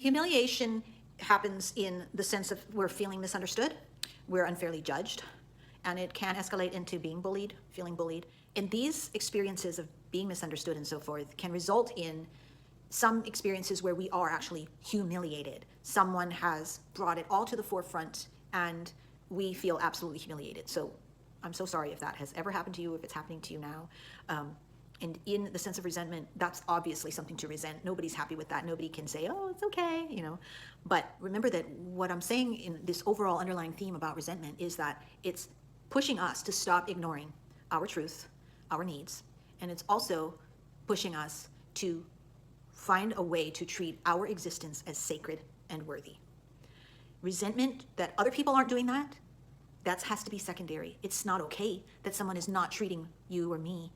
Humiliation happens in the sense of we're feeling misunderstood, we're unfairly judged, and it can escalate into being bullied, feeling bullied. And these experiences of being misunderstood and so forth can result in some experiences where we are actually humiliated. Someone has brought it all to the forefront and we feel absolutely humiliated. So I'm so sorry if that has ever happened to you, if it's happening to you now. And in the sense of resentment, that's obviously something to resent. Nobody's happy with that. Nobody can say, oh, it's okay, you know. But remember that what I'm saying in this overall underlying theme about resentment is that it's pushing us to stop ignoring our truth, our needs, and it's also pushing us to find a way to treat our existence as sacred and worthy. Resentment that other people aren't doing that has to be secondary. It's not okay that someone is not treating you or me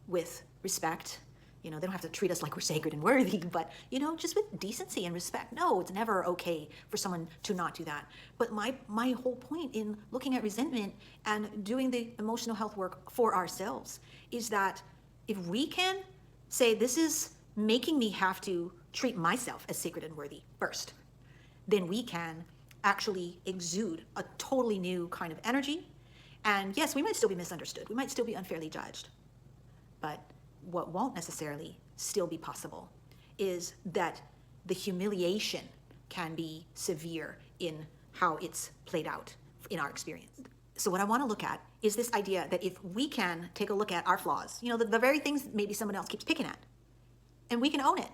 with respect. You know, they don't have to treat us like we're sacred and worthy, but, you know, just with decency and respect. No, it's never okay for someone to not do that. But my whole point in looking at resentment and doing the emotional health work for ourselves is that if we can say, this is making me have to treat myself as sacred and worthy first, then we can actually exude a totally new kind of energy. And yes, we might still be misunderstood. We might still be unfairly judged. But what won't necessarily still be possible is that the humiliation can be severe in how it's played out in our experience. So what I want to look at is this idea that if we can take a look at our flaws, you know, the very things maybe someone else keeps picking at, and we can own it.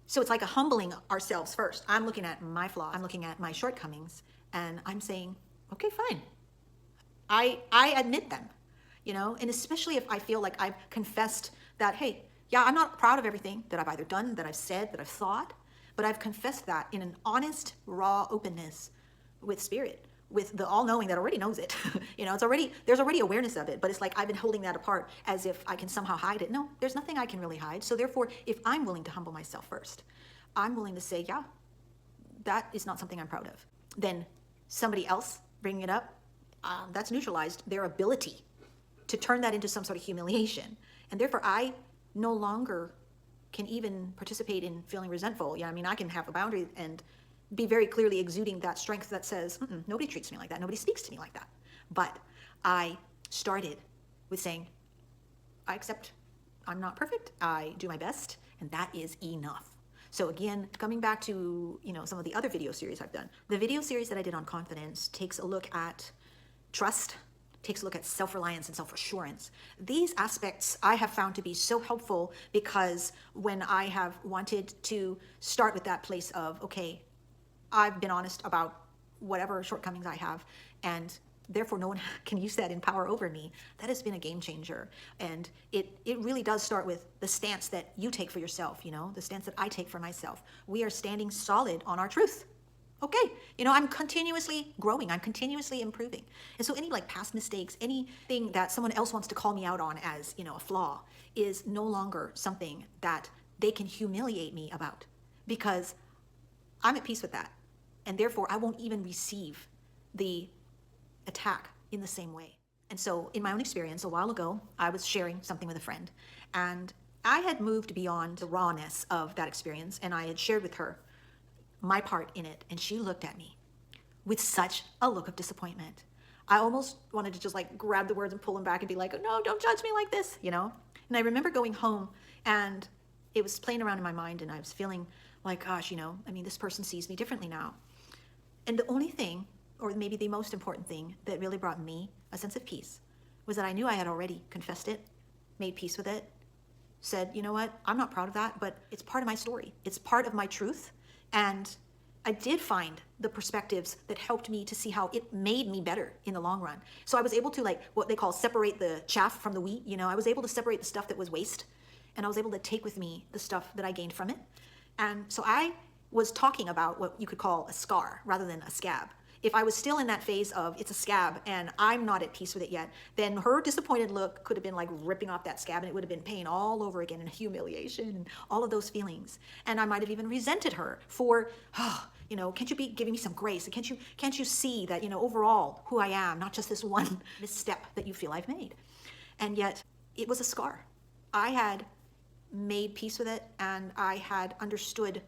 So it's like a humbling ourselves first. I'm looking at my flaw, I'm looking at my shortcomings, and I'm saying, okay, fine. I admit them. You know, and especially if I feel like I've confessed that, hey, yeah, I'm not proud of everything that I've either done, that I've said, that I've thought, but I've confessed that in an honest, raw openness with spirit, with the all-knowing that already knows it. You know, there's already awareness of it, but it's like I've been holding that apart as if I can somehow hide it. No, there's nothing I can really hide. So therefore, if I'm willing to humble myself first, I'm willing to say, yeah, that is not something I'm proud of. Then somebody else bringing it up, that's neutralized their ability to turn that into some sort of humiliation. And therefore, I no longer can even participate in feeling resentful. Yeah, I mean, I can have a boundary and be very clearly exuding that strength that says, nobody treats me like that, nobody speaks to me like that. But I started with saying, I accept I'm not perfect, I do my best, and that is enough. So again, coming back to, you know, some of the other video series I've done, the video series that I did on confidence takes a look at trust, takes a look at self-reliance and self-assurance. These aspects I have found to be so helpful because when I have wanted to start with that place of, okay, I've been honest about whatever shortcomings I have, and therefore no one can use that in power over me, that has been a game changer. And it really does start with the stance that you take for yourself, you know, the stance that I take for myself. We are standing solid on our truth. Okay, you know, I'm continuously growing, I'm continuously improving. And so any like past mistakes, anything that someone else wants to call me out on as, you know, a flaw is no longer something that they can humiliate me about because I'm at peace with that. And therefore I won't even receive the attack in the same way. And so in my own experience, a while ago, I was sharing something with a friend and I had moved beyond the rawness of that experience and I had shared with her my part in it, and she looked at me with such a look of disappointment. I almost wanted to just like grab the words and pull them back and be like, oh, no, don't judge me like this, you know? And I remember going home and it was playing around in my mind and I was feeling like, gosh, you know, I mean, this person sees me differently now. And the only thing, or maybe the most important thing that really brought me a sense of peace was that I knew I had already confessed it, made peace with it, said, you know what, I'm not proud of that, but it's part of my story. It's part of my truth. And I did find the perspectives that helped me to see how it made me better in the long run. So I was able to like what they call separate the chaff from the wheat. You know, I was able to separate the stuff that was waste and I was able to take with me the stuff that I gained from it. And so I was talking about what you could call a scar rather than a scab. If I was still in that phase of it's a scab and I'm not at peace with it yet, then her disappointed look could have been like ripping off that scab and it would have been pain all over again and humiliation and all of those feelings. And I might have even resented her for, oh, you know, can't you be giving me some grace? And can't you see that, you know, overall who I am, not just this one misstep that you feel I've made. And yet it was a scar. I had made peace with it and I had understood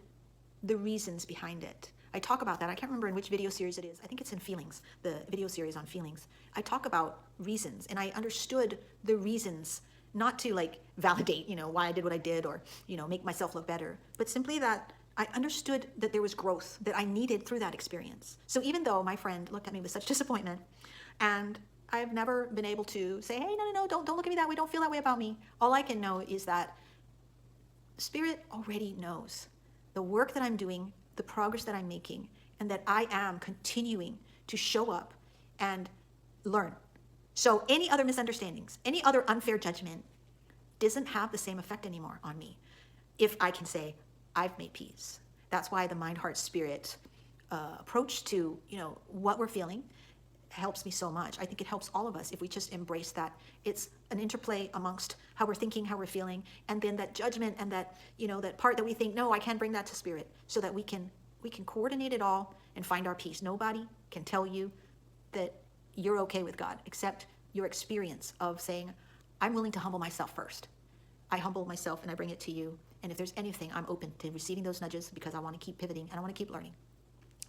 the reasons behind it. I talk about that. I can't remember in which video series it is. I think it's in Feelings, the video series on feelings. I talk about reasons, and I understood the reasons, not to like validate, why I did what I did, or, make myself look better, but simply that I understood that there was growth that I needed through that experience. So even though my friend looked at me with such disappointment, and I've never been able to say, hey, no, don't look at me that way, don't feel that way about me. All I can know is that Spirit already knows the work that I'm doing, the progress that I'm making, and that I am continuing to show up and learn. So any other misunderstandings, any other unfair judgment doesn't have the same effect anymore on me if I can say, I've made peace. That's why the Mind, Heart, Spirit approach to, what we're feeling helps me so much. I think it helps all of us if we just embrace that it's an interplay amongst how we're thinking, how we're feeling, and then that judgment and that, that part that we think, no, I can't bring that to Spirit, so that we can coordinate it all and find our peace. Nobody can tell you that you're okay with God except your experience of saying, I'm willing to humble myself first. I humble myself and I bring it to you. And if there's anything, I'm open to receiving those nudges because I want to keep pivoting and I want to keep learning.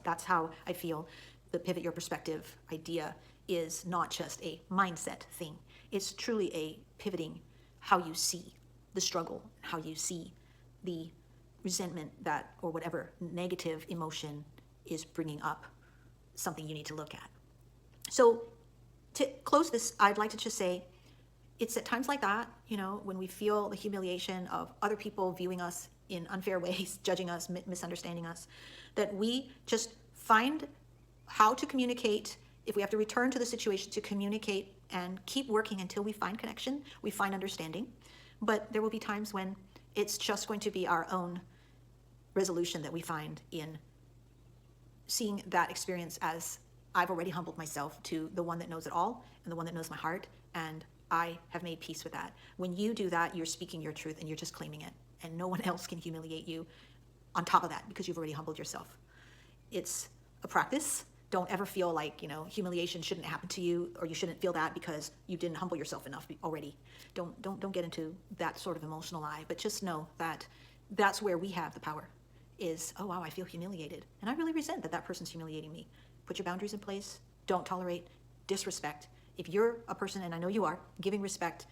That's how I feel the pivot your perspective idea is not just a mindset thing. It's truly a pivoting how you see the struggle, how you see the resentment that, or whatever negative emotion is bringing up something you need to look at. So to close this, I'd like to just say, it's at times like that, when we feel the humiliation of other people viewing us in unfair ways, judging us, misunderstanding us, that we just find how to communicate. If we have to return to the situation, to communicate and keep working until we find connection, we find understanding. But there will be times when it's just going to be our own resolution that we find in seeing that experience as I've already humbled myself to the one that knows it all and the one that knows my heart, and I have made peace with that. When you do that, you're speaking your truth and you're just claiming it, and no one else can humiliate you on top of that because you've already humbled yourself. It's a practice. Don't ever feel like, humiliation shouldn't happen to you, or you shouldn't feel that because you didn't humble yourself enough already. Don't get into that sort of emotional lie, but just know that that's where we have the power is, oh wow, I feel humiliated. And I really resent that person's humiliating me. Put your boundaries in place. Don't tolerate disrespect. If you're a person, and I know you are, giving respect,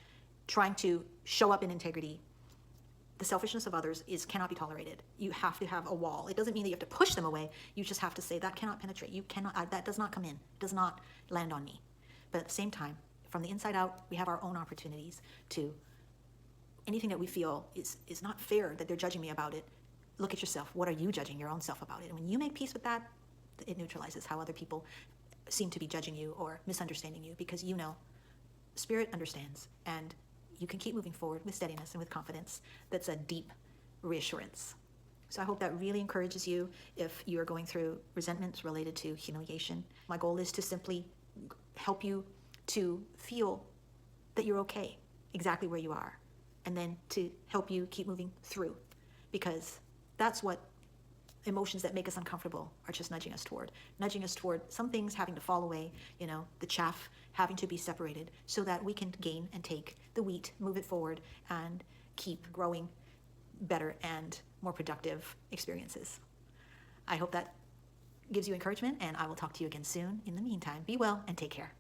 trying to show up in integrity, the selfishness of others cannot be tolerated. You have to have a wall. It doesn't mean that you have to push them away. You just have to say, that cannot penetrate. You cannot, that does not come in, does not land on me. But at the same time, from the inside out, we have our own opportunities to, anything that we feel is not fair that they're judging me about it, look at yourself. What are you judging your own self about it? And when you make peace with that, it neutralizes how other people seem to be judging you or misunderstanding you, because Spirit understands, and you can keep moving forward with steadiness and with confidence. That's a deep reassurance. So I hope that really encourages you if you are going through resentments related to humiliation. My goal is to simply help you to feel that you're okay exactly where you are, and then to help you keep moving through, because that's what emotions that make us uncomfortable are just nudging us toward some things having to fall away, the chaff having to be separated so that we can gain and take the wheat, move it forward, and keep growing better and more productive experiences. I hope that gives you encouragement, and I will talk to you again soon. In the meantime, be well and take care.